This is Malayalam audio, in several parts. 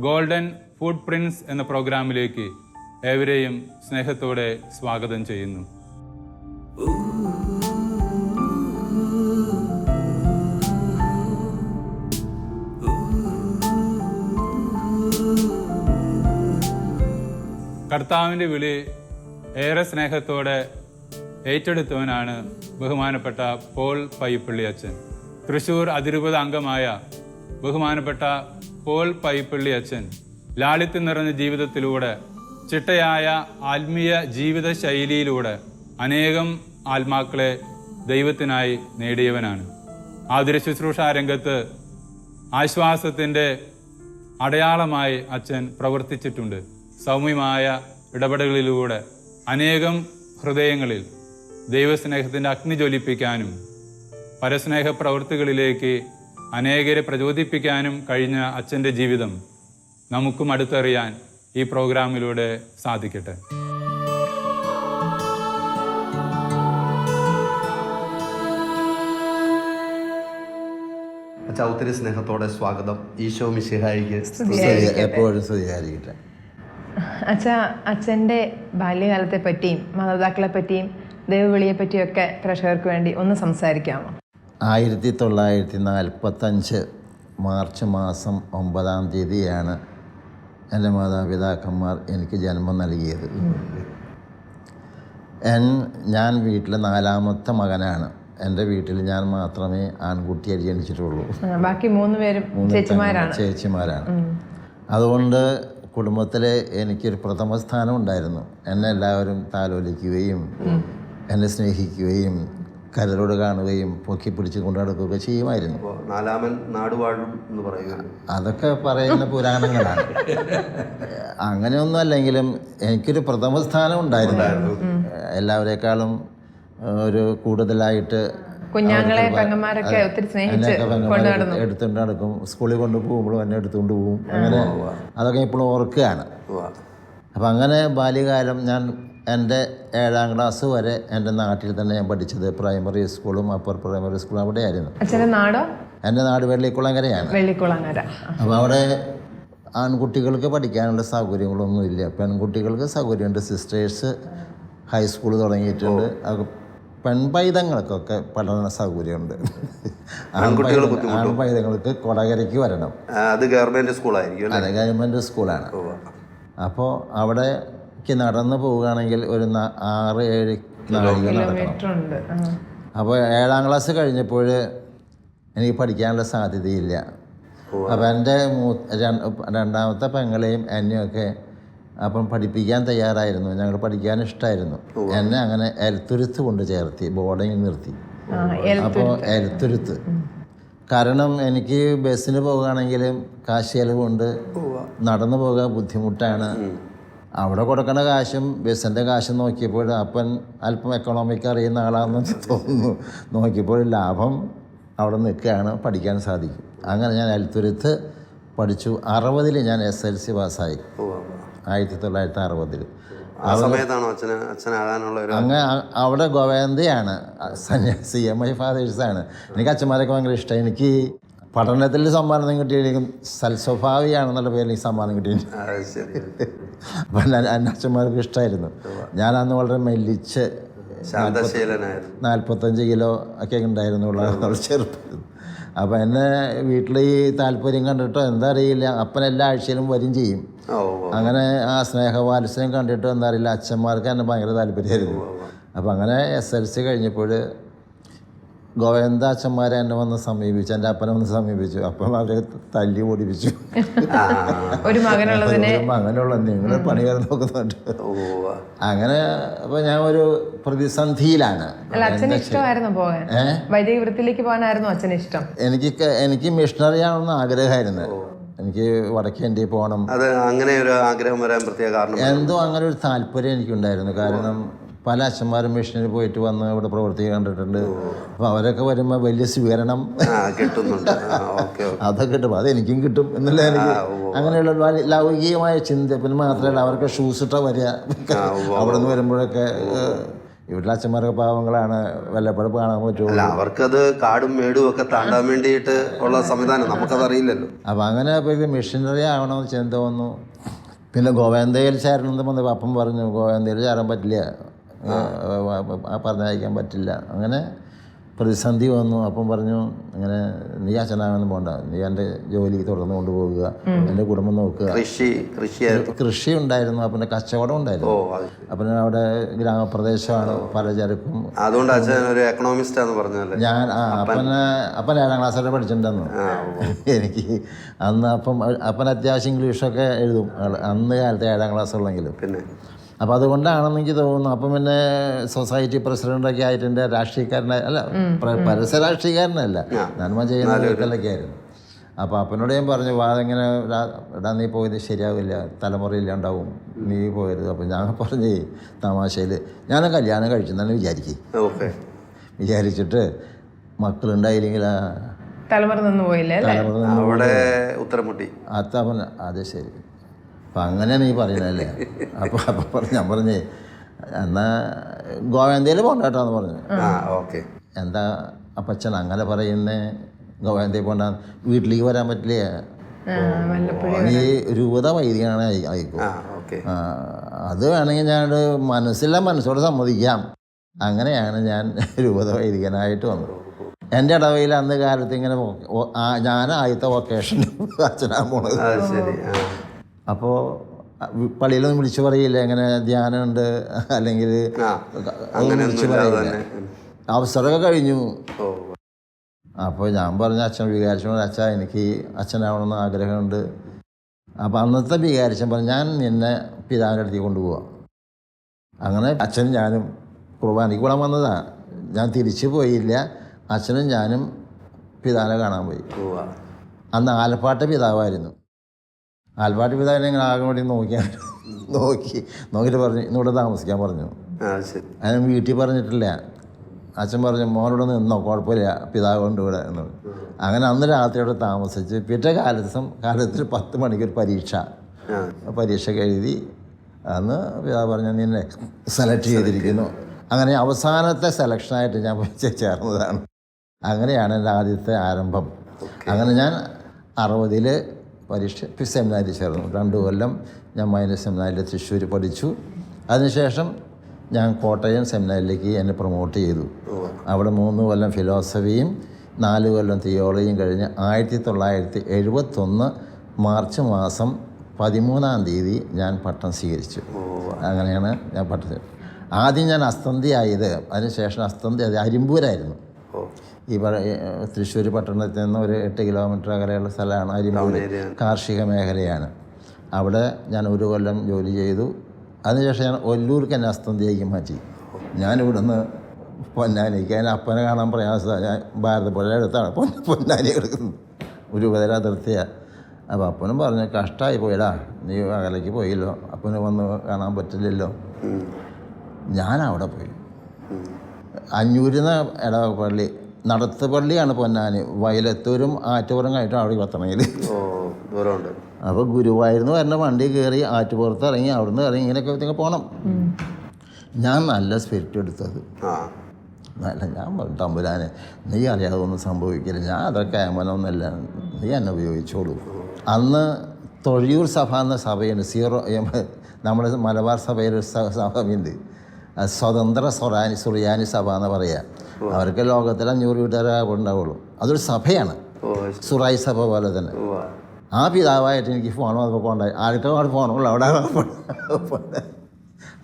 ഗോൾഡൻ ഫുട് പ്രിന്റ്സ് എന്ന പ്രോഗ്രാമിലേക്ക് ഏവരെയും സ്നേഹത്തോടെ സ്വാഗതം ചെയ്യുന്നു. കർത്താവിൻ്റെ വിളി ഏറെ സ്നേഹത്തോടെ ഏറ്റെടുത്തവനാണ് ബഹുമാനപ്പെട്ട പോൾ പയ്യപ്പള്ളി അച്ഛൻ. തൃശ്ശൂർ അതിരൂപത അംഗമായ ബഹുമാനപ്പെട്ട പോൾ പയ്യപ്പള്ളി അച്ഛൻ ലാളിത്യം നിറഞ്ഞ ജീവിതത്തിലൂടെ, ചിട്ടയായ ആത്മീയ ജീവിത ശൈലിയിലൂടെ അനേകം ആത്മാക്കളെ ദൈവത്തിനായി നേടിയവനാണ്. ആതുര ശുശ്രൂഷ രംഗത്ത് ആശ്വാസത്തിൻ്റെ അടയാളമായി അച്ഛൻ പ്രവർത്തിച്ചിട്ടുണ്ട്. സൗമ്യമായ ഇടപെടലുകളിലൂടെ അനേകം ഹൃദയങ്ങളിൽ ദൈവസ്നേഹത്തിൻ്റെ അഗ്നി ജ്വലിപ്പിക്കാനും പരസ്നേഹ പ്രവൃത്തികളിലേക്ക് അനേകരെ പ്രചോദിപ്പിക്കാനും കഴിഞ്ഞ അച്ഛൻ്റെ ജീവിതം നമുക്കും അടുത്തറിയാൻ ഈ പ്രോഗ്രാമിലൂടെ സാധിക്കട്ടെ. അച്ഛാ, ഒത്തിരി സ്നേഹത്തോടെ സ്വാഗതം. ഈശോ മിശിഹായിക്ക് എപ്പോഴും സ്തുതിയായിരിക്കട്ടെ. അച്ഛൻ്റെ ബാല്യകാലത്തെ പറ്റിയും മാതാപിതാക്കളെ പറ്റിയും ദൈവവിളിയെ പറ്റിയൊക്കെ പ്രേക്ഷകർക്ക് വേണ്ടി ഒന്ന് സംസാരിക്കാമോ? 1945 മാർച്ച് മാസം 9-ാം തീയതിയാണ് എൻ്റെ മാതാപിതാക്കന്മാർ എനിക്ക് ജന്മം നൽകിയത്. ഞാൻ വീട്ടിലെ 4ാമത്തെ മകനാണ്. എൻ്റെ വീട്ടിൽ ഞാൻ മാത്രമേ ആൺകുട്ടിയായി ജനിച്ചിട്ടുള്ളൂ. ബാക്കി 3 പേരും ചേച്ചിമാരാണ്. അതുകൊണ്ട് കുടുംബത്തിൽ എനിക്കൊരു പ്രഥമ സ്ഥാനം ഉണ്ടായിരുന്നു. എന്നെ എല്ലാവരും താലോലിക്കുകയും എന്നെ സ്നേഹിക്കുകയും കരലോട് കാണുകയും പൊക്കി പിടിച്ച് കൊണ്ടു നടക്കുകയൊക്കെ ചെയ്യുമായിരുന്നു. അതൊക്കെ പറയുന്ന പുരാണങ്ങളാണ്. അങ്ങനെയൊന്നും അല്ലെങ്കിലും എനിക്കൊരു പ്രഥമ സ്ഥാനം ഉണ്ടായിരുന്നു. എല്ലാവരെക്കാളും ഒരു കൂടുതലായിട്ട് എടുത്തുകൊണ്ട് നടക്കും. സ്കൂളിൽ കൊണ്ടുപോകുമ്പോഴും എന്നെ എടുത്തുകൊണ്ട് പോകും. അങ്ങനെ അതൊക്കെ ഇപ്പോഴും ഓർക്കുകയാണ്. അപ്പം അങ്ങനെ ബാല്യകാലം ഞാൻ എൻ്റെ 7ാം ക്ലാസ് വരെ എൻ്റെ നാട്ടിൽ തന്നെ ഞാൻ പഠിച്ചത്. പ്രൈമറി സ്കൂളും അപ്പർ പ്രൈമറി സ്കൂളും അവിടെയായിരുന്നു. എൻ്റെ നാട് വെള്ളിക്കുളങ്ങരയാണ്. അപ്പോൾ അവിടെ ആൺകുട്ടികൾക്ക് പഠിക്കാനുള്ള സൗകര്യങ്ങളൊന്നുമില്ല. പെൺകുട്ടികൾക്ക് സൗകര്യമുണ്ട്. സിസ്റ്റേഴ്സ് ഹൈസ്കൂൾ തുടങ്ങിയിട്ടുണ്ട്. പെൺപൈതങ്ങൾക്കൊക്കെ പഠന സൗകര്യമുണ്ട്. ആൺപൈതങ്ങൾക്ക് കൊടകരയ്ക്ക് വരണം. അത് ഗവൺമെൻറ് സ്കൂളായിരിക്കും. അതെ, ഗവൺമെൻറ് സ്കൂളാണ്. അപ്പോൾ അവിടേക്ക് നടന്നു പോവുകയാണെങ്കിൽ ഒരു 6-7 നാഴിക നടക്കണം. അപ്പോൾ 7ാം ക്ലാസ് കഴിഞ്ഞപ്പോൾ എനിക്ക് പഠിക്കാനുള്ള സാധ്യതയില്ല. അപ്പോൾ എൻ്റെ 2ാമത്തെ പെങ്ങളെയും എന്നെയൊക്കെ അപ്പം പഠിപ്പിക്കാൻ തയ്യാറായിരുന്നു. ഞങ്ങൾ പഠിക്കാൻ ഇഷ്ടമായിരുന്നു. എന്നെ അങ്ങനെ എലത്തുരുത്ത് കൊണ്ട് ചേർത്തി, ബോർഡിങ്ങിൽ നിർത്തി. അപ്പോൾ എലത്തുരുത്ത് കാരണം എനിക്ക് ബസ്സിന് പോകുകയാണെങ്കിലും കാശ് ചെലവുണ്ട്, നടന്നു പോകാൻ ബുദ്ധിമുട്ടാണ്. അവിടെ കൊടുക്കുന്ന കാശും ബസ്സിൻ്റെ കാശും നോക്കിയപ്പോൾ അപ്പൻ അല്പം എക്കണോമിക്ക് അറിയുന്ന ആളാണെന്ന് തോന്നുന്നു. നോക്കിയപ്പോൾ ലാഭം അവിടെ നിൽക്കുകയാണ്, പഠിക്കാൻ സാധിക്കും. അങ്ങനെ ഞാൻ എലത്തുരുത്ത് പഠിച്ചു. 60 ഞാൻ SLC പാസ്സായി. 1960. അങ്ങനെ അവിടെ ഗോവേന്ദയാണ് സന്യാസി, MI ഫാദേഴ്സാണ്. എനിക്ക് അച്ഛന്മാരൊക്കെ ഭയങ്കര ഇഷ്ടമായി. എനിക്ക് പഠനത്തിൽ സമ്മാനം കിട്ടിയിരിക്കും. സൽസ്വഭാവിയാണെന്നുള്ള പേരിൽ എനിക്ക് സമ്മാനം കിട്ടിയിട്ടുണ്ട്. അപ്പം എൻ്റെ അച്ഛന്മാർക്ക് ഇഷ്ടമായിരുന്നു. ഞാനന്ന് വളരെ മെല്ലിച്ച് 45 കിലോ ഒക്കെ ഉണ്ടായിരുന്നുള്ള ചെറുപ്പം. അപ്പം എന്നെ വീട്ടിൽ ഈ താല്പര്യം കണ്ടിട്ടോ എന്താ അറിയില്ല, അപ്പൻ എല്ലാ ആഴ്ചയിലും വരും ചെയ്യും. അങ്ങനെ ആ സ്നേഹവാത്സല്യം കണ്ടിട്ടോ എന്താ അറിയില്ല, അച്ഛന്മാർക്ക് എന്നെ ഭയങ്കര താല്പര്യമായിരുന്നു. അപ്പം അങ്ങനെ SLC കഴിഞ്ഞപ്പോൾ ഗോവിന്ദ അച്ഛന്മാരെ എന്നെ വന്ന് സമീപിച്ചു, എൻ്റെ അപ്പനെ വന്ന് സമീപിച്ചു. അപ്പം അവരെ തല്ലി ഓടിപ്പിച്ചു. ഒരു മകനുള്ളത് നിങ്ങൾ പണികാരൻ നോക്കുന്നുണ്ട്. അങ്ങനെ അപ്പോൾ ഞാൻ ഒരു പ്രതിസന്ധിയിലാണ്. എനിക്ക് മിഷണറി ആണെന്ന് ആഗ്രഹമായിരുന്നു. എനിക്ക് വടക്കേ ഇന്ത്യയിൽ പോകണം. അങ്ങനെ ഒരു ആഗ്രഹം വരാൻ പ്രത്യേക കാരണം എന്തോ അങ്ങനെ ഒരു താല്പര്യം എനിക്കുണ്ടായിരുന്നു. കാരണം പല അച്ഛന്മാരും മിഷനിൽ പോയിട്ട് വന്ന് ഇവിടെ പ്രവർത്തിക്കാൻ കണ്ടിട്ടുണ്ട്. അപ്പോൾ അവരൊക്കെ വരുമ്പോൾ വലിയ സ്വീകരണം കിട്ടുന്നുണ്ട്. അതൊക്കെ കിട്ടും, അതെനിക്കും കിട്ടും എന്നുള്ള എനിക്ക് അങ്ങനെയുള്ള ലൗകികമായ ചിന്ത. പിന്നെ മാത്രമല്ല അവർക്ക് ഷൂസ് ഇട്ടാൽ വരിക, അവിടെ നിന്ന് വരുമ്പോഴൊക്കെ വീട്ടിലെ അച്ഛന്മാരൊക്കെ പാവങ്ങളാണ്, വല്ലപ്പോഴും കാണാൻ പറ്റുമോ. അല്ല, അവർക്കത് കാടും മേടും ഒക്കെ താണ്ടാൻ വേണ്ടിയിട്ട് ഉള്ള സംവിധാനം, നമുക്കത് അറിയില്ലല്ലോ. അപ്പോൾ അങ്ങനെ അപ്പോൾ മിഷനറി ആവണമെന്ന് ചിന്ത വന്നു. പിന്നെ ഗോവേന്തയിൽ ചേരണമെന്ന് വന്നപ്പോൾ അപ്പം പറഞ്ഞു ഗോവേന്തയിൽ ചേരാൻ പറ്റില്ല, പറഞ്ഞയക്കാൻ പറ്റില്ല. അങ്ങനെ പ്രതിസന്ധി വന്നു. അപ്പം പറഞ്ഞു അങ്ങനെ നീ അച്ഛനാകാനൊന്നും പോകണ്ട, നീ എൻ്റെ ജോലി തുടർന്ന് കൊണ്ടുപോകുക, എൻ്റെ കുടുംബം നോക്കുക. കൃഷി ഉണ്ടായിരുന്നു, അപ്പം കച്ചവടം ഉണ്ടായിരുന്നു. അപ്പം അവിടെ ഗ്രാമപ്രദേശമാണ്, പലചരക്കും. അതുകൊണ്ട് അച്ഛൻ ഒരു എക്കണോമിസ്റ്റ് ആണെന്ന് പറഞ്ഞല്ലേ. ഞാൻ അപ്പൻ 7ാം ക്ലാസ് വരെ പഠിച്ചിട്ടുണ്ടെന്ന് എനിക്ക് അന്ന്. അപ്പൻ അത്യാവശ്യം ഇംഗ്ലീഷൊക്കെ എഴുതും അന്ന് കാലത്ത് 7ാം ക്ലാസ് ഉള്ളെങ്കിലും. പിന്നെ അപ്പോൾ അതുകൊണ്ടാണെന്ന് എനിക്ക് തോന്നുന്നു. അപ്പം പിന്നെ സൊസൈറ്റി പ്രസിഡൻ്റൊക്കെ ആയിട്ട് രാഷ്ട്രീയക്കാരനായ അല്ല, പരസ്യ രാഷ്ട്രീയക്കാരനല്ല, നന്മ ചെയ്യുന്ന വീട്ടിലൊക്കെ ആയിരുന്നു. അപ്പോൾ അപ്പനോട് ഞാൻ പറഞ്ഞു അതെങ്ങനെ ഇടാ നീ പോയത് ശരിയാവില്ല, തലമുറയില്ലാണ്ടാവും, നീ പോയത്. അപ്പം ഞാൻ പറഞ്ഞേ തമാശയിൽ ഞാൻ കല്യാണം കഴിച്ചെന്നാണ് വിചാരിച്ചിട്ട് മക്കളുണ്ടായില്ലെങ്കിൽ തലമുറ നിന്ന് പോയില്ലേ. അത്തപ്പൻ അത് ശരി. അപ്പം അങ്ങനെ നീ പറയുന്നതല്ലേ. അപ്പോൾ ഞാൻ പറഞ്ഞേ എന്നാൽ ഗോവേന്തയിൽ പോകണ്ട കേട്ടോ എന്ന് പറഞ്ഞു. എന്താ അപ്പച്ചൻ അങ്ങനെ പറയുന്നേ, ഗോവേന്തയിൽ പോകണ്ട, വീട്ടിലേക്ക് വരാൻ പറ്റില്ലേ, നീ രൂപത വൈദികനാണ് ആയിക്കോ, അത് വേണമെങ്കിൽ ഞാൻ മനസ്സോടെ സമ്മതിക്കാം. അങ്ങനെയാണ് ഞാൻ രൂപത വൈദികനായിട്ട് വന്നത്. എൻ്റെ ഇടവയിൽ അന്ന് കാലത്ത് ഇങ്ങനെ ഞാൻ ആദ്യത്തെ വൊക്കേഷൻ അച്ഛനാൻ പോണത്. അപ്പോൾ പള്ളിയിലൊന്നും വിളിച്ചു പറയില്ല എങ്ങനെ ധ്യാനമുണ്ട് അല്ലെങ്കിൽ വിളിച്ചു പറയില്ല. അവസരമൊക്കെ കഴിഞ്ഞു. അപ്പോൾ ഞാൻ പറഞ്ഞ അച്ഛൻ വികാരിച്ചു, അച്ഛാ എനിക്ക് അച്ഛനാവണമെന്ന് ആഗ്രഹമുണ്ട്. അപ്പോൾ അന്നത്തെ വികാരിച്ചൻ പറഞ്ഞു ഞാൻ നിന്നെ പിതാവിൻ്റെ അടുത്തേക്ക് കൊണ്ടുപോവാം. അങ്ങനെ അച്ഛനും ഞാനും കുർബാനയ്ക്ക് കൂടാൻ വന്നതാണ്. ഞാൻ തിരിച്ചു പോയില്ല. അച്ഛനും ഞാനും പിതാവിനെ കാണാൻ പോയി. അന്ന് ആലപ്പാട്ട് പിതാവായിരുന്നു. ആൽപ്പാട്ട് പിതാവിനെ ഇങ്ങനെ ആകെ വേണ്ടി നോക്കിയിട്ട് പറഞ്ഞു ഇന്നിവിടെ താമസിക്കാൻ പറഞ്ഞു. അതിന് വീട്ടിൽ പറഞ്ഞിട്ടില്ല. അച്ഛൻ പറഞ്ഞു മോനോട് നിന്നോ, കുഴപ്പമില്ല, പിതാവ് കൊണ്ട് ഇവിടെ എന്ന്. അങ്ങനെ അന്ന് രാത്രിയോടെ താമസിച്ച് പിറ്റേ കാലത്തിൽ 10 മണിക്ക് ഒരു പരീക്ഷ എഴുതി. അന്ന് പിതാവ് പറഞ്ഞു നിന്നെ സെലക്ട് ചെയ്തിരിക്കുന്നു. അങ്ങനെ അവസാനത്തെ സെലക്ഷനായിട്ട് ഞാൻ ചേർന്നതാണ്. അങ്ങനെയാണ് എൻ്റെ ആദ്യത്തെ ആരംഭം. അങ്ങനെ ഞാൻ 60-ൽ പരീക്ഷ സെമിനാരിൽ ചേർന്നു. 2 കൊല്ലം ഞാൻ മൈനസ് സെമിനാരിൽ തൃശ്ശൂർ പഠിച്ചു. അതിനുശേഷം ഞാൻ കോട്ടയം സെമിനാരിലേക്ക് എന്നെ പ്രൊമോട്ട് ചെയ്തു. അവിടെ 3 കൊല്ലം ഫിലോസഫിയും 4 കൊല്ലം തിയോളജിയും കഴിഞ്ഞ് 1971 മാർച്ച് മാസം 13-ാം തീയതി ഞാൻ പട്ടം സ്വീകരിച്ചു. അങ്ങനെയാണ് ഞാൻ പട്ടം. ആദ്യം ഞാൻ അസ്തന്തിയായത്, അതിനുശേഷം അസ്തന്തി അരിമ്പൂരായിരുന്നു. ഈ തൃശ്ശൂർ പട്ടണത്തിൽ നിന്ന് ഒരു 8 കിലോമീറ്റർ അകലെയുള്ള സ്ഥലമാണ് അരിമ്പൂർ. കാർഷിക മേഖലയാണ്. അവിടെ ഞാൻ 1 കൊല്ലം ജോലി ചെയ്തു. അതിനുശേഷം ഞാൻ ഒല്ലൂർക്ക് എന്നെ അസ്തന്തിയേക്ക് മാറ്റി. ഞാനിവിടുന്ന് പൊന്നാനിക്ക്, അതിന് അപ്പനെ കാണാൻ പ്രയാസമാണ്. ഞാൻ ഭാരതപ്പുഴ അടുത്താണ് പൊന്നാനി കിടക്കുന്നത്, ഒരു ഉപതര അതിർത്തിയാണ്. അപ്പോൾ അപ്പനും പറഞ്ഞു കഷ്ടമായി പോയിടാ, നീ അകലേക്ക് പോയില്ലോ, അപ്പന് വന്ന് കാണാൻ പറ്റില്ലല്ലോ. ഞാനവിടെ പോയി. 500 ഇടവപ്പള്ളി, നടത്ത് പള്ളിയാണ് പൊന്നാനി. വയലത്തൂരും ആറ്റുപുറം കഴിഞ്ഞിട്ട് അവിടെ എത്തണമെങ്കിൽ അപ്പോൾ ഗുരുവായൂരിൽ വരുന്ന വണ്ടി കയറി ആറ്റുപുറത്ത് ഇറങ്ങി, അവിടുന്ന് ഇറങ്ങി ഇങ്ങനെയൊക്കെ പോകണം. ഞാൻ നല്ല സ്പിരിറ്റ് എടുത്തത്. ഞാൻ പറഞ്ഞു തമ്പുരാനെ നീ അറിയാതെ ഒന്നും സംഭവിക്കില്ല, ഞാൻ അതൊക്കെ ഏമനൊന്നുമല്ല, നീ എന്നെ ഉപയോഗിച്ചോളൂ. അന്ന് തൊഴിയൂർ സഭ എന്ന സഭയുണ്ട്, നമ്മുടെ മലബാർ സഭയിൽ സഭയുണ്ട്, സ്വതന്ത്ര സുറിയാനി സഭ എന്ന് പറയുക. അവർക്ക് ലോകത്തിൽ 500 വീട്ടുകാരെ ഉണ്ടാവുള്ളൂ. അതൊരു സഭയാണ്, സുറായി സഭ പോലെ തന്നെ. ആ പിതാവായിട്ട് എനിക്ക് ഫോൺ വന്നപ്പോൾ ഉണ്ടായി. ആൾക്കാർ ഫോണുള്ളൂ അവിടെ.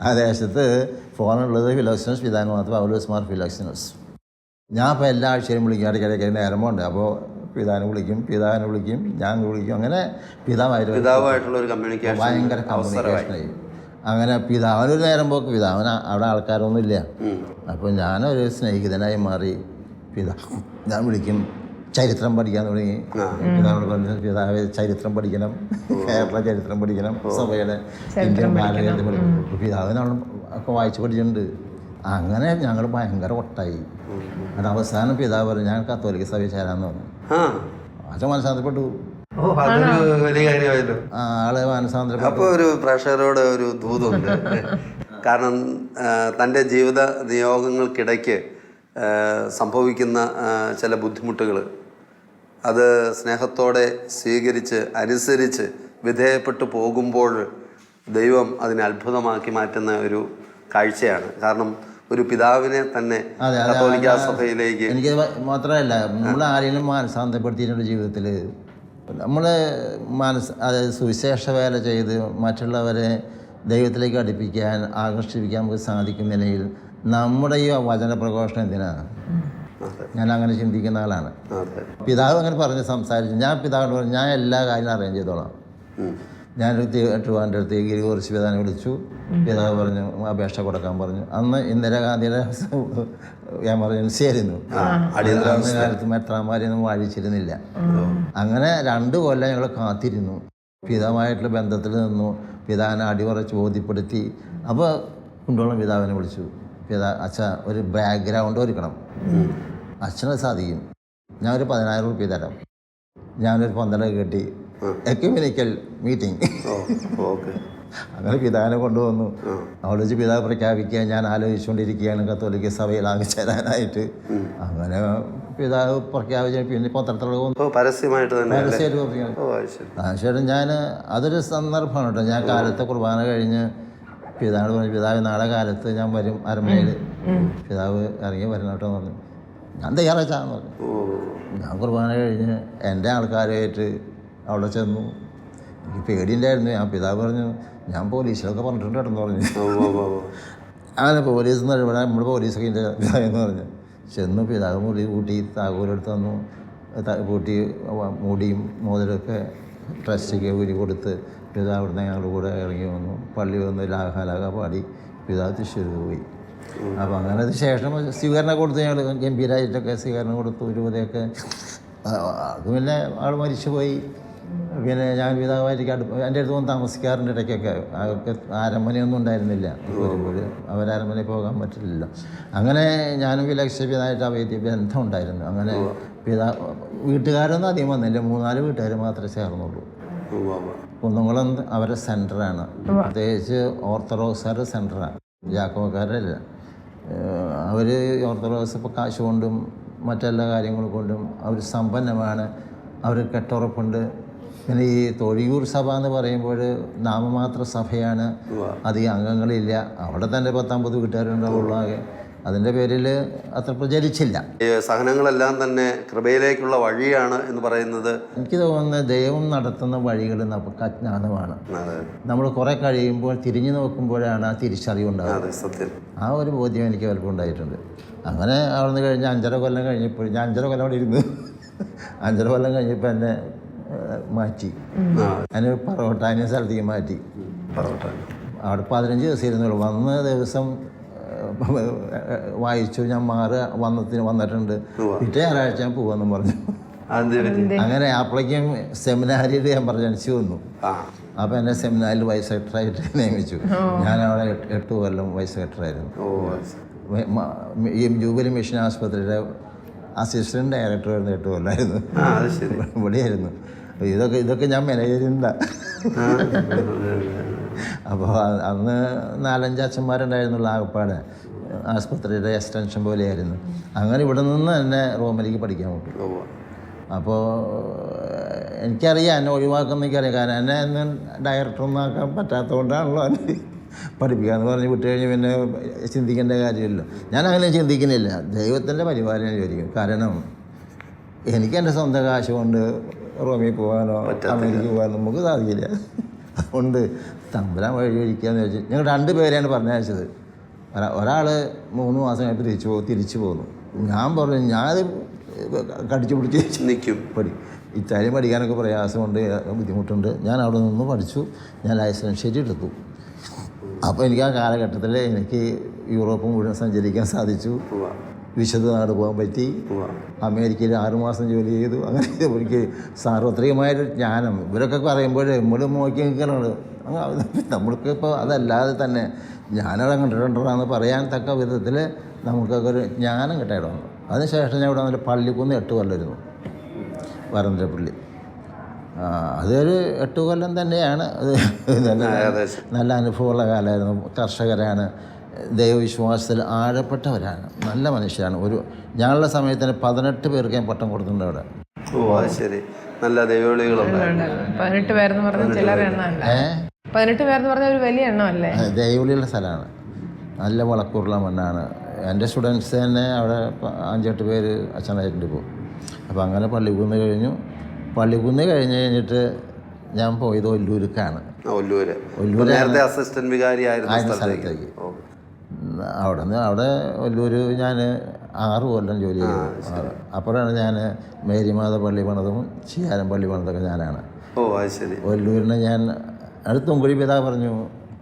ആ ദേശത്ത് ഫോണുള്ളത് ഫിലോക്സിനോസ് പിതാവിന് മാത്രം, പൗലോസ് മാർ ഫിലോക്സിനോസ്. ഞാൻ അപ്പോൾ എല്ലാ ആഴ്ചയിലും വിളിക്കും, ഇടയ്ക്കിടയ്ക്ക് നേരമുണ്ട്. അപ്പോൾ പിതാവിനെ വിളിക്കും, ഞാൻ വിളിക്കും. അങ്ങനെ പിതാവായിട്ടുള്ള ഭയങ്കര കമ്മ്യൂണിക്കേഷനായി. അങ്ങനെ പിതാവിനൊരു നേരം പോക്ക്, പിതാവിന് അവിടെ ആൾക്കാരൊന്നുമില്ല. അപ്പോൾ ഞാനൊരു സ്നേഹിതനായി മാറി. ഞാൻ വിളിക്കും, ചരിത്രം പഠിക്കാൻ തുടങ്ങി. പിതാവിനോട് പറഞ്ഞു പിതാവ് ചരിത്രം പഠിക്കണം, കേരള ചരിത്രം പഠിക്കണം, സഭയുടെ ഇന്ത്യൻ ബാലചരിത്രം പഠിക്കണം. പിതാവിനവിടെ ഒക്കെ വായിച്ച് പഠിച്ചിട്ടുണ്ട്. അങ്ങനെ ഞങ്ങൾ ഭയങ്കര ഒട്ടായി. അത് അവസാനം പിതാവ് പറഞ്ഞു ഞാൻ കത്തോലിക്ക സഭയിൽ ചേരാന്ന് പറഞ്ഞു. അച്ഛൻ മനസ്സാന്തരപ്പെട്ടു. വലിയ കാര്യമായല്ലോ. ആള് മനസ്സാന്തരപ്പെട്ടു. അപ്പോൾ ഒരു പ്രഷറോട് ഒരു ദൂതുണ്ട്. കാരണം തൻ്റെ ജീവിത നിയോഗങ്ങൾക്കിടയ്ക്ക് സംഭവിക്കുന്ന ചില ബുദ്ധിമുട്ടുകൾ അത് സ്നേഹത്തോടെ സ്വീകരിച്ച് അനുസരിച്ച് വിധേയപ്പെട്ടു പോകുമ്പോൾ ദൈവം അതിനെ അത്ഭുതമാക്കി മാറ്റുന്ന ഒരു കാഴ്ചയാണ്. കാരണം ഒരു പിതാവിനെ തന്നെ കത്തോലിക്കാ സഭയിലേക്ക്. എനിക്ക് മാത്രമല്ല, നമ്മൾ ആരെങ്കിലും മാനസാന്തരപ്പെടുത്തിയിട്ടുണ്ട് ജീവിതത്തിൽ. നമ്മൾ അതായത് സുവിശേഷ വേല ചെയ്ത് മറ്റുള്ളവരെ ദൈവത്തിലേക്ക് അടുപ്പിക്കാൻ ആകർഷിപ്പിക്കാൻ നമുക്ക് സാധിക്കുമെങ്കിൽ നമ്മുടെ ഈ വചന പ്രഘോഷണം എന്തിനാണ്? ഞാൻ അങ്ങനെ ചിന്തിക്കുന്ന ആളാണ്. പിതാവ് അങ്ങനെ പറഞ്ഞ് സംസാരിച്ചു. ഞാൻ പിതാവിനോട് പറഞ്ഞു, ഞാൻ എല്ലാ കാര്യങ്ങളും അറേഞ്ച് ചെയ്തോളാം. ഞാനൊരു ട്രിവാൻഡ്രത്ത് ഗിരികുറിച്ച് പിതാവിനെ വിളിച്ചു. പിതാവ് പറഞ്ഞു അപേക്ഷ കൊടുക്കാൻ പറഞ്ഞു. അന്ന് ഇന്ദിരാഗാന്ധിയുടെ എമർജൻസി ആയിരുന്നു. അന്ന് കാലത്ത് മെത്രാന്മാരെയൊന്നും വാഴിച്ചിരുന്നില്ല. അങ്ങനെ 2 കൊല്ലം ഞങ്ങൾ കാത്തിരുന്നു. പിതാവുമായിട്ടുള്ള ബന്ധത്തിൽ നിന്നു. പിതാവിനെ അടിയുറച്ച് ബോധ്യപ്പെടുത്തി. അപ്പോൾ കൊണ്ടുപോകണം പിതാവിനെ വിളിച്ചു. അച്ഛ ഒരു ബാക്ക്ഗ്രൗണ്ട് ഒരുക്കണം. അച്ഛനെ സാധിക്കും. ഞാനൊരു 10,000 രൂപ തരാം. ഞാനൊരു 12 കെട്ടി എക്യുമെനിക്കൽ മീറ്റിംഗ്. അങ്ങനെ പിതാവിനെ കൊണ്ടുവന്നു. അവിടെ വെച്ച് പിതാവ് പ്രഖ്യാപിക്കുക, ഞാൻ ആലോചിച്ചുകൊണ്ടിരിക്കുകയാണ് കത്തോലിക്ക സഭയിൽ ആകെ. അങ്ങനെ പിതാവ് പ്രഖ്യാപിച്ച പിന്നെ പത്രത്തിലൊക്കെ പരസ്യമായിട്ട് ചേട്ടൻ ഞാൻ അതൊരു സന്ദർഭമാണ് കേട്ടോ. ഞാൻ കാലത്തെ കുർബാന കഴിഞ്ഞ് പിതാവിനോട് പറഞ്ഞു, പിതാവ് നാളെ കാലത്ത് ഞാൻ വരും അരമനയിൽ. പിതാവ് ഇറങ്ങി വരണം കേട്ടോ എന്ന് പറഞ്ഞു. ഞാൻ തയ്യാറാച്ചാന്ന് പറഞ്ഞു. ഞാൻ കുർബാന കഴിഞ്ഞ് എൻ്റെ ആൾക്കാരുമായിട്ട് അവിടെ ചെന്നു. എനിക്ക് പേടിയുണ്ടായിരുന്നു. ഞാൻ പിതാവ് പറഞ്ഞു, ഞാൻ പോലീസിലൊക്കെ പറഞ്ഞിട്ടുണ്ട് കേട്ടെന്ന് പറഞ്ഞു. അങ്ങനെ പോലീസ് എന്ന് ഇവിടെ നമ്മൾ പോലീസൊക്കെ ഉണ്ട് എന്ന് പറഞ്ഞു. ചെന്നു. പിതാവ് മുടി കൂട്ടി താക്കോലെടുത്ത് തന്നു. കൂട്ടി മുടിയും മോതിരമൊക്കെ ട്രസ്റ്റിക്ക് ഊരി കൊടുത്ത് പിതാവ് അവിടുന്ന് ഞങ്ങളുടെ കൂടെ ഇറങ്ങി വന്നു. പള്ളി വന്ന് ലാഹാലാക പാടി പിതാവ് തൃശ്ശൂർ പോയി. അപ്പോൾ അങ്ങനെ അതിന് ശേഷം സ്വീകരണം കൊടുത്തു. ഞങ്ങൾ ഗംഭീരമായിട്ടൊക്കെ സ്വീകരണം കൊടുത്തു. രൂപതയൊക്കെ അത് പിന്നെ ആൾ മരിച്ചുപോയി. പിന്നെ ഞാൻ പിതാവായിട്ട് എൻ്റെ അടുത്ത് വന്ന് താമസിക്കാറുണ്ട് ഇടയ്ക്കൊക്കെ. അതൊക്കെ അരമനയൊന്നും ഉണ്ടായിരുന്നില്ല. വരുമ്പോൾ അവരരമനയിൽ പോകാൻ പറ്റില്ലല്ലോ. അങ്ങനെ ഞാനും വിലക്ഷപിതായിട്ട് അവൈദ്യ ബന്ധം ഉണ്ടായിരുന്നു. അങ്ങനെ വീട്ടുകാരൊന്നും അധികം വന്നില്ല. 3-4 വീട്ടുകാർ മാത്രമേ ചേർന്നുള്ളൂ. കുന്നംകുളം അവരുടെ സെൻറ്ററാണ്. പ്രത്യേകിച്ച് ഓർത്തഡോക്സുകാരുടെ സെൻറ്ററാണ്, ജാക്കോക്കാരല്ല. അവർ ഓർത്തഡോക്സ് ഇപ്പോൾ കാശ് കൊണ്ടും മറ്റെല്ലാ കാര്യങ്ങൾ കൊണ്ടും അവർ സമ്പന്നമാണ്. അവർ കെട്ടുറപ്പുണ്ട്. പിന്നെ ഈ തൊഴിയൂർ സഭ എന്ന് പറയുമ്പോൾ നാമമാത്ര സഭയാണ്. അധികം അംഗങ്ങളില്ല. അവിടെ തന്നെ 10-50 വീട്ടുകാരുണ്ടാവുള്ളൂ ആകെ. അതിൻ്റെ പേരിൽ അത്ര പ്രചരിച്ചില്ല. ഈ സഹനങ്ങളെല്ലാം തന്നെ കൃപയിലേക്കുള്ള വഴിയാണ് എന്ന് പറയുന്നത് എനിക്ക് തോന്നുന്നത് ദൈവം നടത്തുന്ന വഴികൾ നമുക്ക് അജ്ഞാതമാണ്. നമ്മൾ കുറേ കഴിയുമ്പോൾ തിരിഞ്ഞു നോക്കുമ്പോഴാണ് ആ തിരിച്ചറിവുണ്ടാകുന്നത്. ആ ഒരു ബോധ്യം എനിക്ക് പലപ്പോൾ ഉണ്ടായിട്ടുണ്ട്. അങ്ങനെ അവിടെ നിന്ന് കഴിഞ്ഞ് 5.5 കൊല്ലം കഴിഞ്ഞപ്പോൾ, ഞാൻ 5.5 കൊല്ലം അവിടെ ഇരുന്നു. 5.5 കൊല്ലം കഴിഞ്ഞപ്പോൾ എന്നെ മാറ്റി. എന്നെ പറവട്ടാനിയ സ്ഥലത്തേക്ക് മാറ്റി. അവിടെ 15 ദിവസം ഇരുന്നുള്ളൂ. വന്ന ദിവസം വായിച്ചു, ഞാൻ വന്നിട്ടുണ്ട്. പിറ്റേ ഞായറാഴ്ച ഞാൻ പോവാന്നും പറഞ്ഞു. അങ്ങനെ അപ്പോഴേക്കും സെമിനാരിയിൽ എമർജൻസി വന്നു. അപ്പോൾ എന്നെ സെമിനാരിൽ വൈസ് സെക്രട്ടറായിട്ട് നിയമിച്ചു. ഞാൻ അവിടെ 8 കൊല്ലം വൈസ് സെക്രട്ടറായിരുന്നു. ജൂബിലി മിഷൻ ആശുപത്രിയുടെ അസിസ്റ്റൻറ്റ് ഡയറക്ടറായിരുന്നു. 8 കൊല്ലമായിരുന്നു. ഇവിടെയായിരുന്നു. ഇതൊക്കെ ഞാൻ മാനേജറില്ല. അപ്പോൾ അന്ന് 4-5 അച്ഛന്മാരുണ്ടായിരുന്നുള്ള ആകപ്പാട് ആസ്പത്രിയുടെ എക്സ്റ്റൻഷൻ പോലെയായിരുന്നു. അങ്ങനെ ഇവിടെ നിന്ന് എന്നെ റോമിലേക്ക് പഠിക്കാൻ പറ്റും. അപ്പോൾ എനിക്കറിയാം എന്നെ ഒഴിവാക്കുന്ന എനിക്കറിയാം. കാരണം എന്നെ ഒന്നും ഡയറക്ടറൊന്നും ആക്കാൻ പറ്റാത്തതുകൊണ്ടാണല്ലോ എന്നെ പഠിപ്പിക്കാമെന്ന് പറഞ്ഞ് വിട്ട് കഴിഞ്ഞ് പിന്നെ ചിന്തിക്കേണ്ട കാര്യമില്ല. ഞാൻ അങ്ങനെ ചിന്തിക്കുന്നില്ല. ദൈവത്തിൻ്റെ പരിപാലനം ചോദിക്കും. കാരണം എനിക്ക് എൻ്റെ സ്വന്തം കാശ് കൊണ്ട് റോമിൽ പോകാനോ അമേരിക്ക പോകാനോ നമുക്ക് സാധിക്കില്ല. അതുകൊണ്ട് തമ്പുരാൻ വഴി ഒഴിക്കാന്ന് വെച്ച് ഞങ്ങൾ 2 പേരെയാണ് പറഞ്ഞയച്ചത്. ഒരാൾ 3 മാസം കഴിഞ്ഞപ്പോൾ തിരിച്ചു പോന്നു. ഞാൻ പറഞ്ഞു ഞാനത് കടിച്ചു പിടിച്ച് നിൽക്കും. ഇറ്റാലിയൻ പഠിക്കാനൊക്കെ പ്രയാസമുണ്ട്, ബുദ്ധിമുട്ടുണ്ട്. ഞാൻ അവിടെ നിന്ന് പഠിച്ചു. ഞാൻ ലൈസൻസ് ഷീറ്റ് എടുത്തു. അപ്പോൾ എനിക്ക് ആ കാലഘട്ടത്തിൽ എനിക്ക് യൂറോപ്പ് മുഴുവൻ സഞ്ചരിക്കാൻ സാധിച്ചു. വിശുദ്ധ നാട് പോകാൻ പറ്റി. അമേരിക്കയിൽ 6 മാസം ജോലി ചെയ്തു. അങ്ങനെ എനിക്ക് സാർവത്രികമായൊരു ജ്ഞാനം. ഇവരൊക്കെ പറയുമ്പോൾ നമ്മൾ നോക്കി നിൽക്കണുണ്ട്. നമ്മൾക്ക് ഇപ്പോൾ അതല്ലാതെ തന്നെ ഞാനവിടെ കണ്ടിട്ടുണ്ടെന്ന് പറയാൻ തക്ക വിധത്തിൽ നമുക്കൊക്കെ ഒരു ജ്ഞാനം കിട്ടായിട്ടുണ്ട്. അതിനുശേഷം ഞാൻ ഇവിടെ വന്നിട്ട് പള്ളിക്കുന്ന് 8 കൊല്ലമായിരുന്നു, വരന്തരപ്പള്ളി. അതൊരു 8 കൊല്ലം തന്നെയാണ്. അത് നല്ല അനുഭവമുള്ള കാലമായിരുന്നു. കർഷകരാണ്, ദൈവവിശ്വാസത്തിൽ ആഴപ്പെട്ടവരാണ്, നല്ല മനുഷ്യരാണ്. ഞങ്ങളുടെ സമയത്തിന് 18 പേർക്ക് ഞാൻ പട്ടം കൊടുത്തിട്ടുണ്ട് അവിടെ. ഓ അത് ശരി. നല്ല ദൈവവിളികളുണ്ട്. 18 പേരെന്ന് പറഞ്ഞ ചിലർ എണ്ണമല്ല. 18 പേരെന്ന് പറഞ്ഞ ഒരു വലിയ എണ്ണമല്ലേ? ദൈവവിളിയുള്ള സ്ഥലമാണ്. നല്ല വളക്കൂറുള്ള മണ്ണാണ്. എൻ്റെ സ്റ്റുഡൻസ് തന്നെ അവിടെ 5-8 പേര് അച്ഛനായിട്ടുണ്ട് ഇപ്പോൾ. അപ്പോൾ അങ്ങനെ പള്ളിക്കുന്ന് കഴിഞ്ഞിട്ട് ഞാൻ പോയത് ഒല്ലൂർക്കാണ്. നേരത്തെ അസിസ്റ്റന്റ് വികാരിയായിരുന്ന സ്ഥലത്തേക്ക്. അവിടെ ഒല്ലൂർ ഞാൻ 6 കൊല്ലം ജോലി ചെയ്തു. അപ്പോഴാണ് ഞാൻ മേരിമാത പള്ളി പണിതും ചിയാരം പള്ളി പണിതൊക്കെ ഞാനാണ്. ഓ അത് ശരി. ഒല്ലൂരിനെ ഞാൻ തുങ്കുഴി പിതാവ് പറഞ്ഞു,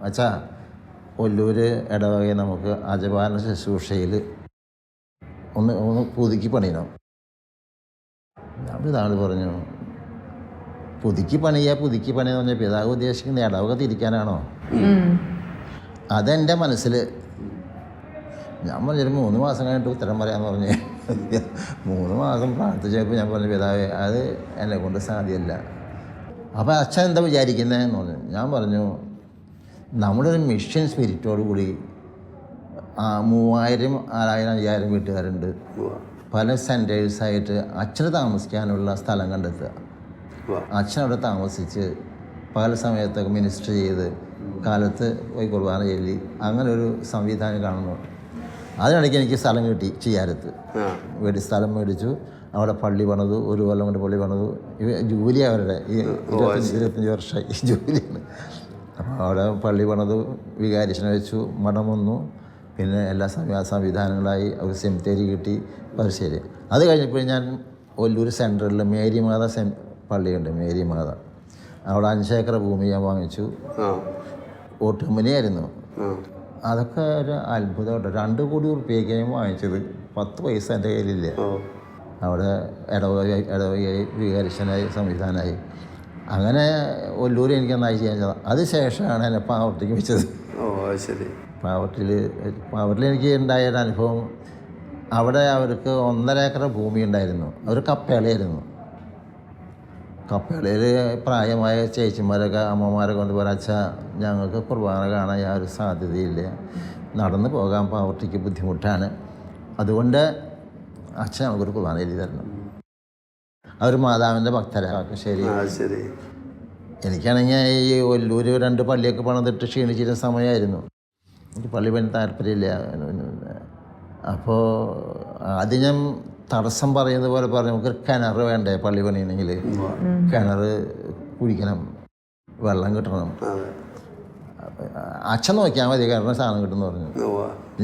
അച്ഛാ ഒല്ലൂർ ഇടവകയെ നമുക്ക് അജപാലന ശുശ്രൂഷയിൽ ഒന്ന് പുതുക്കി പണിയണം. ഞാൻ പിതാവ് പറഞ്ഞു, പുതുക്കി പണിയെന്ന് പറഞ്ഞാൽ പിതാവ് ഉദ്ദേശിക്കുന്ന ഇടവക തിരിക്കാനാണോ? അതെൻ്റെ മനസ്സിൽ. ഞാൻ പറഞ്ഞൊരു 3 മാസം കഴിഞ്ഞിട്ട് ഉത്തരം പറയാമെന്ന് പറഞ്ഞ് 3 മാസം പ്രാർത്ഥിച്ചപ്പോൾ ഞാൻ പറഞ്ഞു, പിതാവേ അത് എന്നെ കൊണ്ട് സാധ്യമല്ല. അപ്പോൾ അച്ഛൻ എന്താ വിചാരിക്കുന്നതെന്ന് പറഞ്ഞു. ഞാൻ പറഞ്ഞു, നമ്മുടെ ഒരു മിഷൻ സ്പിരിറ്റോട് കൂടി 3000, 4000, 5000 വീട്ടുകാരുണ്ട്. പല സെൻറ്റേഴ്സായിട്ട് അച്ഛന് താമസിക്കാനുള്ള സ്ഥലം കണ്ടെത്തുക. അച്ഛൻ അവിടെ താമസിച്ച് പകൽ സമയത്തൊക്കെ മിനിസ്റ്റർ ചെയ്ത് കാലത്ത് പോയി കുർബാന ചൊല്ലി അങ്ങനെ ഒരു സംവിധാനം കാണുന്നു. അതിനിടയ്ക്ക് എനിക്ക് സ്ഥലം കിട്ടി ചിയാരത്ത്. സ്ഥലം മേടിച്ചു, അവിടെ പള്ളി പണിതു. 1 കൊല്ലം കൊണ്ട് പള്ളി പണിതു. ജൂലി അവരുടെ 25 വർഷമായി ജൂലിയാണ്. അപ്പോൾ അവിടെ പള്ളി പണിതു, വികാരിച്ചനെ വെച്ചു, മഠം വന്നു. പിന്നെ എല്ലാ സംവിധാനങ്ങളായി ഒരു സെമിത്തേരി കിട്ടി. ശരി. അത് കഴിഞ്ഞപ്പോൾ ഞാൻ ഒല്ലൂർ സെൻട്രലിൽ മേരിമാത പള്ളിയുണ്ട്, മേരിമാത. അവിടെ 5 ഏക്കർ ഭൂമി ഞാൻ വാങ്ങിച്ചു. ഓട്ടുമ്പനിയായിരുന്നു. അതൊക്കെ ഒരു അത്ഭുതമായിട്ട്. 2 കോടി ഉറുപ്പികയ്ക്ക് ഞാൻ വാങ്ങിച്ചത്. 10 പൈസ എൻ്റെ കയ്യിലില്ല. അവിടെ ഇടവകയായി വികാരിച്ചനായി സംവിധാനമായി. അങ്ങനെ ഒല്ലൂർ എനിക്ക് നന്നായി ചെയ്യാൻ. അത് ശേഷമാണ് എന്നെ പാവർട്ടിക്ക് വെച്ചത്. പാവർട്ടിൽ എനിക്ക് ഉണ്ടായ ഒരു അനുഭവം, അവിടെ അവർക്ക് 1.5 ഏക്കർ ഭൂമി ഉണ്ടായിരുന്നു. അവർ കപ്പേളയായിരുന്നു. കപ്പേളയിൽ പ്രായമായ ചേച്ചിമാരൊക്കെ അമ്മമാരൊക്കെ കൊണ്ട് പറയാം, അച്ഛാ ഞങ്ങൾക്ക് കുർബാന കാണാൻ യാതൊരു സാധ്യതയില്ല, നടന്നു പോകാൻ പാവർട്ടിക്ക് ബുദ്ധിമുട്ടാണ്, അതുകൊണ്ട് അച്ഛൻ നമുക്കൊരു കുർബാന എഴുതി തരണം. അവർ മാതാവിൻ്റെ ഭക്തരാണ്. ശരി. എനിക്കാണെങ്കിൽ ഈ ഒല്ലൂർ 2 പള്ളിയൊക്കെ പണിതിട്ട് ക്ഷീണിച്ചിരുന്ന സമയമായിരുന്നു. എനിക്ക് പള്ളി പണി താല്പര്യമില്ല. അപ്പോൾ അത് ഞാൻ തടസ്സം പറയുന്നത് പോലെ പറഞ്ഞു, നമുക്കൊരു കിണർ വേണ്ടേ പള്ളി പണിയണമെങ്കിൽ, കിണർ കുഴിക്കണം, വെള്ളം കിട്ടണം. അച്ഛൻ നോക്കിയാൽ മതി, കിണറിന് സാധനം കിട്ടുമെന്ന് പറഞ്ഞു.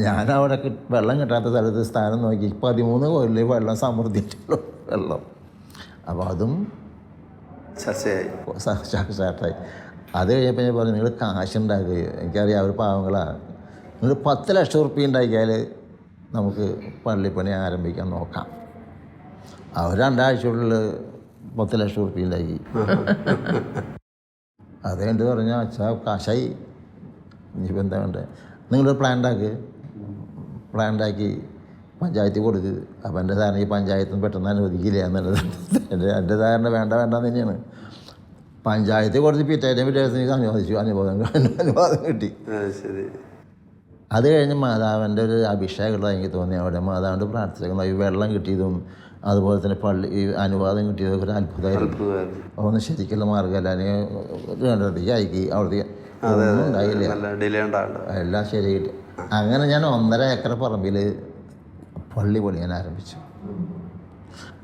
ഞാൻ അവിടെ വെള്ളം കിട്ടാത്ത സ്ഥലത്ത് സ്ഥാനം നോക്കി 13 കൊല്ലം വെള്ളം സമൃദ്ധിയിട്ടുള്ള വെള്ളം. അപ്പോൾ അതും സ്റ്റാർട്ടായി. അത് കഴിഞ്ഞപ്പോൾ ഞാൻ പറഞ്ഞു, നിങ്ങൾ കാശുണ്ടാക്കുക, എനിക്കറിയാം അവർ പാവങ്ങളാണ്, നിങ്ങൾ 10 ലക്ഷം ഉറുപ്പിക ഉണ്ടാക്കിയാൽ നമുക്ക് പള്ളിപ്പണി ആരംഭിക്കാൻ നോക്കാം. അവർ 2 ആഴ്ചയുള്ളിൽ 10 ലക്ഷം ഉറുപ്പിക ഉണ്ടാക്കി. അത് കണ്ട് പറഞ്ഞാൽ, അച്ഛാ കാശായി, ഇനിയിപ്പോൾ എന്താ വേണ്ടത്, നിങ്ങളൊരു പ്ലാൻ ഉണ്ടാക്കി പഞ്ചായത്തിൽ കൊടുക്കുക. അപ്പം എൻ്റെ ധാരണ ഈ പഞ്ചായത്തിന് പെട്ടെന്ന് അനുവദിക്കില്ല എന്നുള്ളത് എൻ്റെ ധാരണ വേണ്ടെന്ന് തന്നെയാണ്. പഞ്ചായത്തിൽ കൊടുത്ത് പിറ്റേക്ക് അനുവാദം കിട്ടി. അത് കഴിഞ്ഞ് മാതാവിൻ്റെ ഒരു അഭിഷേകമുള്ള എനിക്ക് തോന്നി. അവിടെ മാതാവിൻ്റെ പ്രാർത്ഥിക്കുന്ന ഈ വെള്ളം കിട്ടിയതും അതുപോലെ തന്നെ ഈ അനുവാദം കിട്ടിയതൊക്കെ ഒരു അത്ഭുതമായിരുന്നു. ഒന്നും ശരിക്കുള്ള മാർഗ്ഗമല്ല. അല്ലെങ്കിൽ 2 അയക്കി അവിടത്തേക്ക് ഒന്നും ഉണ്ടായില്ല, എല്ലാം ശരി കിട്ടി. അങ്ങനെ ഞാൻ 1.5 ഏക്കർ പറമ്പിൽ പള്ളി പണിയാൻ ആരംഭിച്ചു.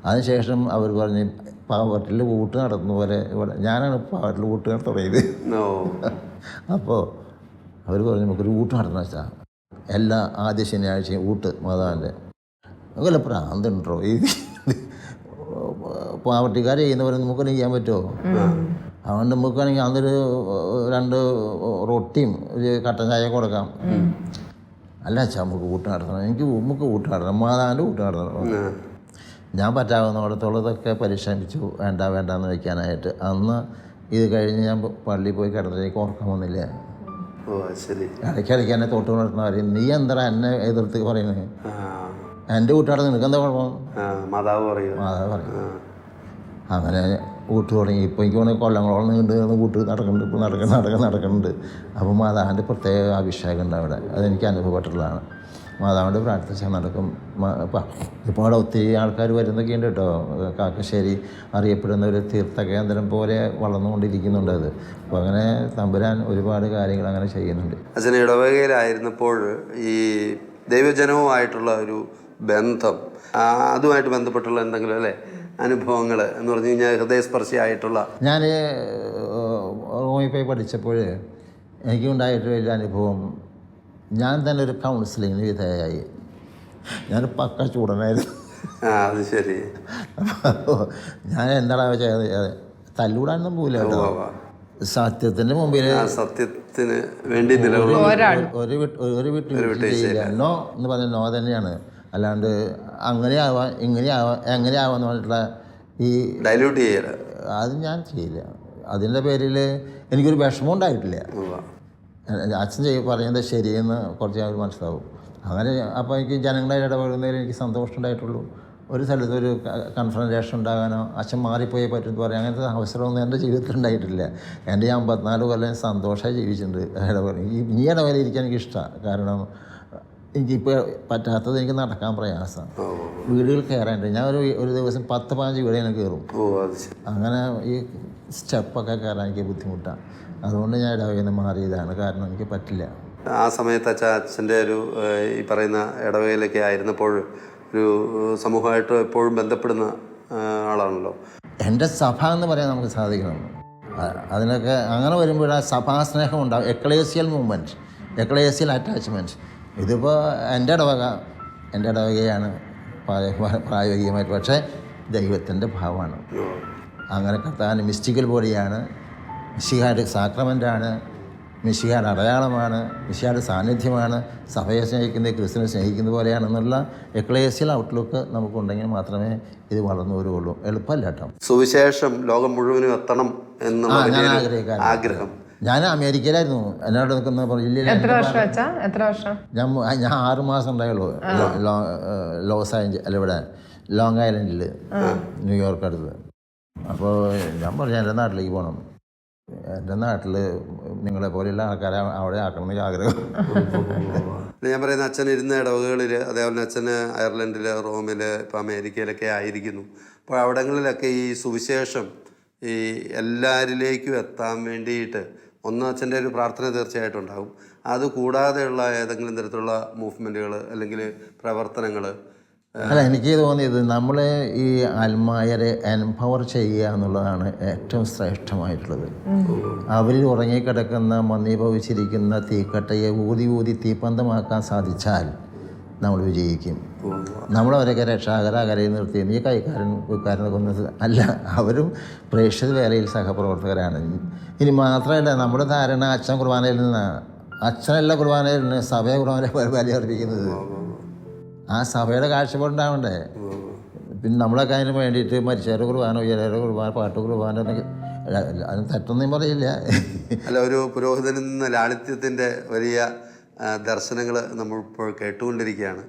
അതിനുശേഷം അവർ പറഞ്ഞ് പാവട്ടിൽ വോട്ട് നടത്തുന്ന പോലെ ഇവിടെ ഞാനാണ് പാവട്ടിൽ വോട്ട് തുടങ്ങിയത്. അപ്പോൾ അവർ പറഞ്ഞു, നമുക്കൊരു ഊട്ട് നടത്തണം വെച്ചാൽ എല്ലാ ആദ്യ ശനിയാഴ്ചയും ഊട്ട് മാതാവിൻ്റെ. നമുക്കല്ല പ്രാന്തുണ്ടോ ഈ പാവട്ടിക്കാരെ ചെയ്യുന്നവരെ നമുക്ക് ചെയ്യാൻ പറ്റുമോ? അതുകൊണ്ട് നമുക്കാണെങ്കിൽ അന്നൊരു 2 റൊട്ടിയും ഒരു കട്ടൻ ചായ കൊടുക്കാം. അല്ല അച്ഛാ നമുക്ക് ഊട്ട് നടത്തണം, നമുക്ക് ഊട്ട് നടത്തണം, മാതാവിൻ്റെ ഊട്ട് നടത്തണം. ഞാൻ പറ്റാവുന്നിടത്തോളതൊക്കെ പരിശ്രമിച്ചു വേണ്ടെന്ന് വയ്ക്കാനായിട്ട്. അന്ന് ഇത് കഴിഞ്ഞ് ഞാൻ പള്ളിയിൽ പോയി കിടന്നിട്ട് ഉറക്കം വന്നില്ല. ഇടയ്ക്കിടയ്ക്ക് എന്നെ തൊട്ട് നടത്തുന്നവർ, നീ എന്താ എന്നെ എതിർത്ത് പറയുന്നത്, എൻ്റെ കൂട്ടാട് നിനക്ക് എന്താ കുഴപ്പം, മാതാവ് പറയും. അങ്ങനെ കൂട്ട് തുടങ്ങി. ഇപ്പോൾ എനിക്ക് തോന്നുന്നു കൊല്ലങ്ങളോളം നീണ്ട് കൂട്ട് നടക്കുന്നുണ്ട്. ഇപ്പോൾ നടക്കുന്നുണ്ട്. അപ്പോൾ മാതാവിൻ്റെ പ്രത്യേക അഭിഷേകം ഉണ്ട് അവിടെ. അതെനിക്ക് അനുഭവപ്പെട്ടിട്ടുള്ളതാണ്. മാതാവിൻ്റെ പ്രാർത്ഥിച്ചാൽ നടക്കും. ഇപ്പോൾ അവിടെ ഒത്തിരി ആൾക്കാർ വരുന്നൊക്കെ ഉണ്ട് കേട്ടോ. കാക്കശ്ശേരി അറിയപ്പെടുന്ന ഒരു തീർത്ഥകേന്ദ്രം പോലെ വളർന്നുകൊണ്ടിരിക്കുന്നുണ്ട് അത്. അപ്പോൾ അങ്ങനെ തമ്പുരാൻ ഒരുപാട് കാര്യങ്ങൾ അങ്ങനെ ചെയ്യുന്നുണ്ട്. അച്ഛൻ ഇടവകയിലായിരുന്നപ്പോൾ ഈ ദൈവജനവുമായിട്ടുള്ള ഒരു ബന്ധം, അതുമായിട്ട് ബന്ധപ്പെട്ടുള്ള എന്തെങ്കിലും അല്ലേ അനുഭവങ്ങൾ എന്ന് പറഞ്ഞു കഴിഞ്ഞാൽ ഹൃദയസ്പർശിയായിട്ടുള്ള? ഞാൻ റോമിൽ പോയി പഠിച്ചപ്പോൾ എനിക്കുണ്ടായിട്ട് വലിയ അനുഭവം, ഞാൻ തന്നെ ഒരു കൗൺസിലിങ്ങിന് വിധേയമായി. ഞാൻ പക്ക ചൂടനായിരുന്നു. അത് ശരി. അപ്പോൾ ഞാൻ എന്താണ് ചെയ്തത്, തല്ലൂടാനൊന്നും പോയില്ല കേട്ടോ. സത്യത്തിൻ്റെ മുമ്പിൽ സത്യത്തിന് വേണ്ടി ഒരു വിട്ടുവീഴ്ചയില്ല. നോ എന്ന് പറഞ്ഞ നോ തന്നെയാണ്. അല്ലാണ്ട് അങ്ങനെയാവാം ഇങ്ങനെയാവാം എങ്ങനെയാവാന്ന് പറഞ്ഞിട്ടുള്ള ഈ ഡൈല്യൂട്ട് ചെയ്യല അത് ഞാൻ ചെയ്യില്ല. അതിൻ്റെ പേരിൽ എനിക്കൊരു വിഷമം ഉണ്ടായിട്ടില്ല. അച്ഛൻ പറയുന്നത് ശരിയെന്ന് കുറച്ച് ഞാൻ മനസ്സിലാവും. അങ്ങനെ അപ്പോൾ എനിക്ക് ജനങ്ങളായിട്ട് ഇടപെടുന്നതിൽ എനിക്ക് സന്തോഷം ഉണ്ടായിട്ടുള്ളൂ. ഒരു സ്ഥലത്ത് ഒരു കൺഫ്രണ്ടേഷൻ ഉണ്ടാകാനോ അച്ഛൻ മാറിപ്പോയി പറ്റുമെന്ന് പറയാം, അങ്ങനത്തെ അവസരമൊന്നും എൻ്റെ ജീവിതത്തിൽ ഉണ്ടായിട്ടില്ല. എൻ്റെ 54 കൊല്ലം സന്തോഷമായി ജീവിച്ചിട്ടുണ്ട്. ഈ ഇടവേള ഇരിക്കാൻ എനിക്കിഷ്ടമാണ്. കാരണം എനിക്കിപ്പോൾ പറ്റാത്തത് എനിക്ക് നടക്കാൻ പ്രയാസം. വീടുകൾ കയറാനുണ്ട്. ഞാൻ ഒരു ദിവസം 10-15 വീട് ഞാൻ കയറും. അങ്ങനെ ഈ സ്റ്റെപ്പൊക്കെ കയറാൻ എനിക്ക് ബുദ്ധിമുട്ടാണ്. അതുകൊണ്ട് ഞാൻ ഇടവകയിൽ നിന്ന് മാറിയതാണ്. കാരണം എനിക്ക് പറ്റില്ല. ആ സമയത്ത് അച്ഛൻ്റെ ഒരു ഈ പറയുന്ന ഇടവകയിലൊക്കെ ആയിരുന്നപ്പോൾ ഒരു സമൂഹമായിട്ട് എപ്പോഴും ബന്ധപ്പെടുന്ന ആളാണല്ലോ. എൻ്റെ സഭ എന്ന് പറയാൻ നമുക്ക് സാധിക്കണം. അതിനൊക്കെ അങ്ങനെ വരുമ്പോൾ ആ സഭാസ്നേഹം ഉണ്ടാകും. Ecclesial movement, ecclesial attachment. ഇതിപ്പോൾ എൻ്റെ ഇടവകയാണ് പ്രായോഗികമായിട്ട്, പക്ഷേ ദൈവത്തിൻ്റെ ഭാവമാണ്. അങ്ങനെ കർത്താവിൻ്റെ മിസ്റ്റിക്കൽ ബോഡിയാണ്, മിശിഹായുടെ സാക്രമെൻ്റാണ്, മിശിഹായുടെ അടയാളമാണ്, മിശിഹായുടെ സാന്നിധ്യമാണ്. സഭയെ സ്നേഹിക്കുന്നത് ക്രിസ്തുവിനെ സ്നേഹിക്കുന്ന പോലെയാണെന്നുള്ള എക്ലേസിയൽ ഔട്ട്ലുക്ക് നമുക്കുണ്ടെങ്കിൽ മാത്രമേ ഇത് വളർന്നു വരുള്ളൂ. എളുപ്പമല്ല കേട്ടോ. സുവിശേഷം ലോകം മുഴുവനും എത്തണം എന്നുള്ള ആഗ്രഹം. ഞാൻ അമേരിക്കയിലായിരുന്നു. എന്നോട് നിൽക്കുന്ന ഞാൻ 6 മാസം ഉണ്ടായുള്ളൂ ലോസ് ആഞ്ചൽസ് അല്ല, ഇവിടെ ലോങ് ഐലൻഡിൽ, ന്യൂയോർക്ക് അടുത്ത്. അപ്പോൾ ഞാൻ പറഞ്ഞു എൻ്റെ നാട്ടിലേക്ക് പോകണം. എൻ്റെ നാട്ടിൽ നിങ്ങളെ പോലെയുള്ള ആൾക്കാരെ അവിടെ ആക്കണമെന്ന് ആഗ്രഹം. ഞാൻ പറയുന്ന അച്ഛൻ ഇരുന്ന ഇടവകകളിൽ, അതേപോലെ അച്ഛന് അയർലൻഡിൽ, റോമിൽ, ഇപ്പോൾ അമേരിക്കയിലൊക്കെ ആയിരിക്കുന്നു. അപ്പോൾ അവിടങ്ങളിലൊക്കെ ഈ സുവിശേഷം ഈ എല്ലാവരിലേക്കും എത്താൻ വേണ്ടിയിട്ട് ഒന്ന് അച്ഛൻ്റെ ഒരു പ്രാർത്ഥന തീർച്ചയായിട്ടും ഉണ്ടാകും. അത് കൂടാതെയുള്ള ഏതെങ്കിലും തരത്തിലുള്ള മൂവ്മെൻറ്റുകൾ അല്ലെങ്കിൽ പ്രവർത്തനങ്ങൾ? അല്ല, എനിക്ക് തോന്നിയത് നമ്മൾ ഈ ആത്മായരെ എംപവർ ചെയ്യുക എന്നുള്ളതാണ് ഏറ്റവും ശ്രേഷ്ഠമായിട്ടുള്ളത്. അവരിൽ ഉറങ്ങിക്കിടക്കുന്ന മന്ദീഭവിച്ചിരിക്കുന്ന തീക്കട്ടയെ ഊതി തീപ്പന്തമാക്കാൻ സാധിച്ചാൽ നമ്മൾ വിജയിക്കും. നമ്മളവരൊക്കെ രക്ഷാകരയിൽ നിർത്തി ഈ കൈക്കാരനെ കൊന്നത് അല്ല, അവരും പ്രേക്ഷിത വേലയിൽ സഹപ്രവർത്തകരാണ്. ഇനി മാത്രമല്ല, നമ്മുടെ ധാരണ അച്ഛൻ കുർബാനയിൽ നിന്നാണ്. അച്ഛനല്ല കുർബാനയിൽ നിന്ന് സഭയെ കുർബാനയിൽ ബലിയർപ്പിക്കുന്നത്. ആ സഭയുടെ കാഴ്ചപ്പാടുണ്ടാവണ്ടേ. പിന്നെ നമ്മളൊക്കെ അതിന് വേണ്ടിയിട്ട് മരിച്ചവരുടെ കുർബാന, ഉയരവരുടെ കുർബാന, പാട്ട് കുർബാന എന്നൊക്കെ, അതിന് തെറ്റൊന്നും പറയില്ല. അല്ല, ഒരു പുരോഹിതനിൽ നിന്ന് ലാളിത്യത്തിൻ്റെ വലിയ ദർശനങ്ങൾ നമ്മളിപ്പോൾ കേട്ടുകൊണ്ടിരിക്കുകയാണ്.